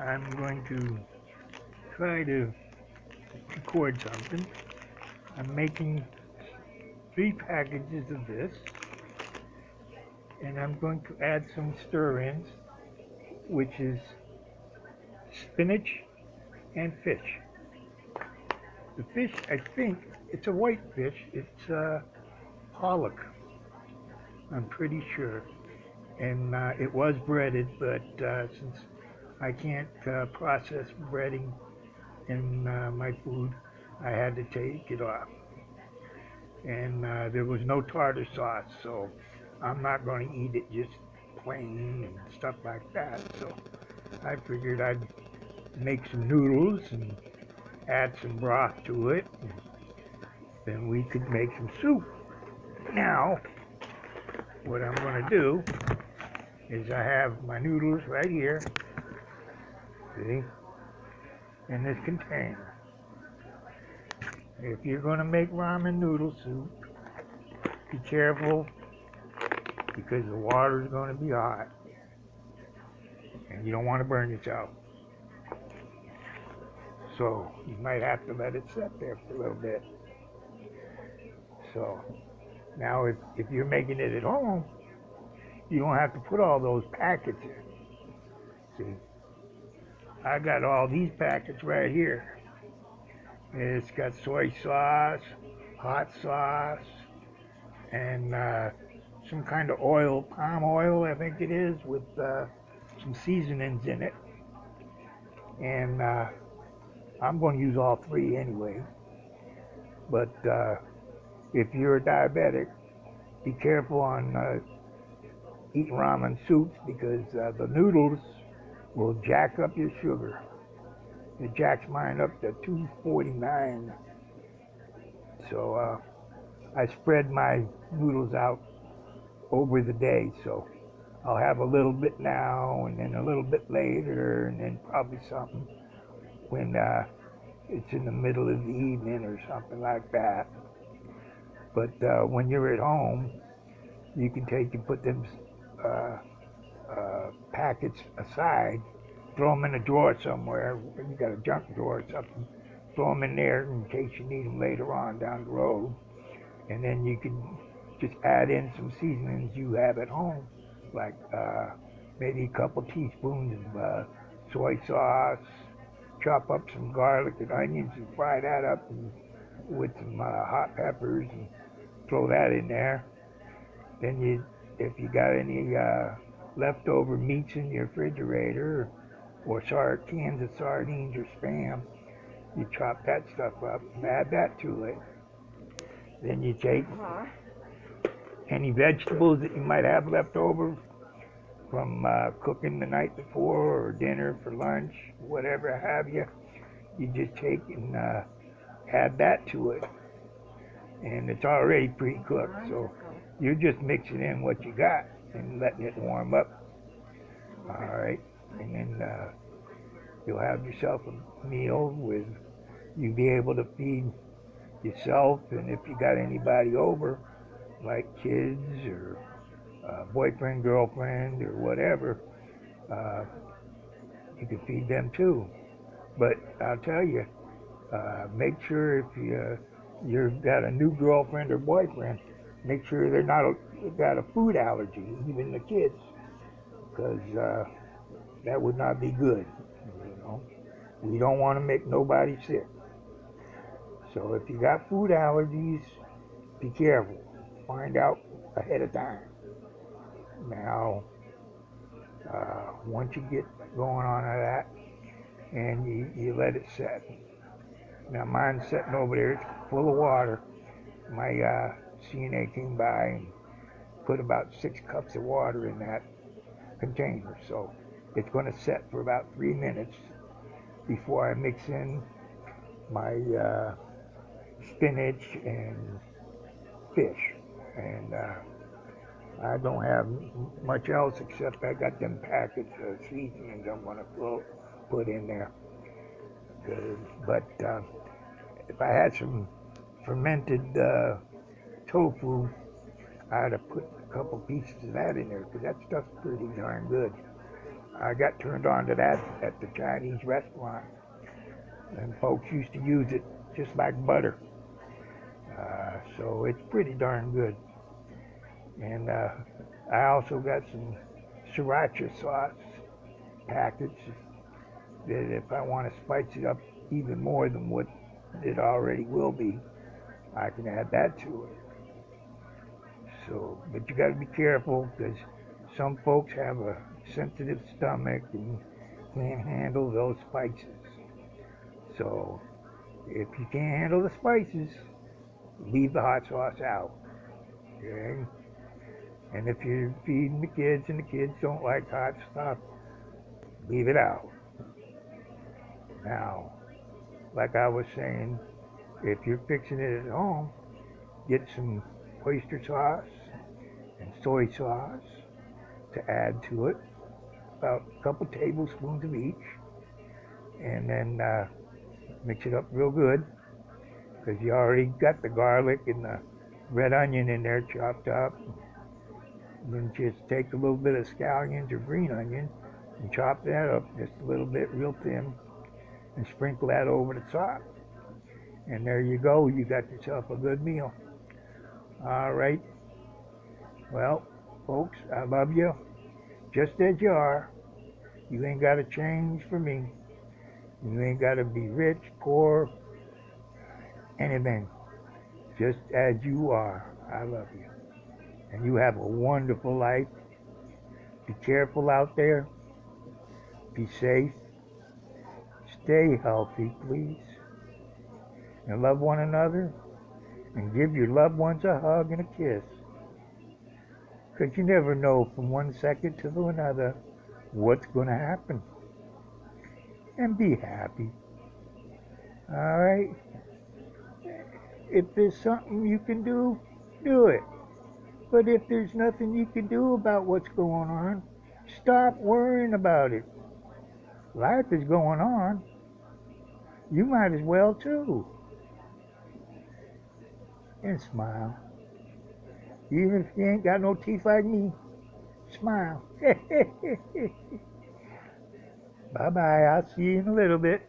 I'm going to try to record something. I'm making 3 packages of this, and I'm going to add some stir-ins, which is spinach and fish. The fish, I think, it's a white fish. It's pollock, I'm pretty sure. And it was breaded, but since I can't process breading in my food, I had to take it off. And there was no tartar sauce, so I'm not going to eat it just plain and stuff like that. So I figured I'd make some noodles and add some broth to it, and then we could make some soup. Now, what I'm going to do is I have my noodles right here, see, in this container. If you're going to make ramen noodle soup, be careful because the water is going to be hot and you don't want to burn yourself. So you might have to let it sit there for a little bit. So now if you're making it at home, you don't have to put all those packets in. See, I got all these packets right here. It's got soy sauce, hot sauce, and some kind of oil, palm oil, I think it is, with some seasonings in it. And I'm going to use all 3 anyway. But if you're a diabetic, be careful on eating ramen soups because the noodles will jack up your sugar. It jacks mine up to 249. So I spread my noodles out over the day. So I'll have a little bit now and then a little bit later and then probably something when it's in the middle of the evening or something like that. But when you're at home, you can take and put them packets aside, throw them in a drawer somewhere. You got a junk drawer or something. Throw them in there in case you need them later on down the road. And then you can just add in some seasonings you have at home, like maybe a couple teaspoons of soy sauce. Chop up some garlic and onions and fry that up with some hot peppers and throw that in there. Then if you got any leftover meats in your refrigerator or cans of sardines or Spam, you chop that stuff up and add that to it. Then you take any vegetables that you might have left over from cooking the night before or dinner for lunch, whatever have you, you just take and add that to it. And it's already pre-cooked, so you're just mixing in what you got and letting it warm up. All right, and then you'll have yourself a meal with you be able to feed yourself, and if you got anybody over, like kids or boyfriend, girlfriend, or whatever, you can feed them too. But I'll tell you, make sure if you've got a new girlfriend or boyfriend, make sure they're not got a food allergy, even the kids, because that would not be good. You know, we don't want to make nobody sick. So if you got food allergies, be careful. Find out ahead of time. Now, once you get going on that, and you let it set. Now mine's sitting over there, it's full of water. My CNA came by and put about 6 cups of water in that container. So it's going to set for about 3 minutes before I mix in my spinach and fish. And I don't have much else except I got them packets of seasonings I'm going to put in there. But if I had some fermented tofu, I'd have put a couple pieces of that in there because that stuff's pretty darn good. I got turned on to that at the Chinese restaurant, and folks used to use it just like butter. So it's pretty darn good. And I also got some sriracha sauce packets that if I want to spice it up even more than what it already will be, I can add that to it. So, but you got to be careful because some folks have a sensitive stomach and can't handle those spices. So, if you can't handle the spices, leave the hot sauce out. Okay? And if you're feeding the kids and the kids don't like hot stuff, leave it out. Now, like I was saying, if you're fixing it at home, get some oyster sauce and soy sauce to add to it, about a couple tablespoons of each, and then mix it up real good because you already got the garlic and the red onion in there chopped up. Then just take a little bit of scallions or green onion and chop that up just a little bit real thin and sprinkle that over the top. And there you go, you got yourself a good meal. All right. Well, folks, I love you just as you are. You ain't got to change for me. You ain't got to be rich, poor, anything. Just as you are. I love you. And you have a wonderful life. Be careful out there. Be safe. Stay healthy, please. And love one another. And give your loved ones a hug and a kiss. Because you never know from one second to another what's going to happen. And be happy. All right? If there's something you can do, do it. But if there's nothing you can do about what's going on, stop worrying about it. Life is going on. You might as well too. And smile. Even if you ain't got no teeth like me, smile. Bye-bye. I'll see you in a little bit.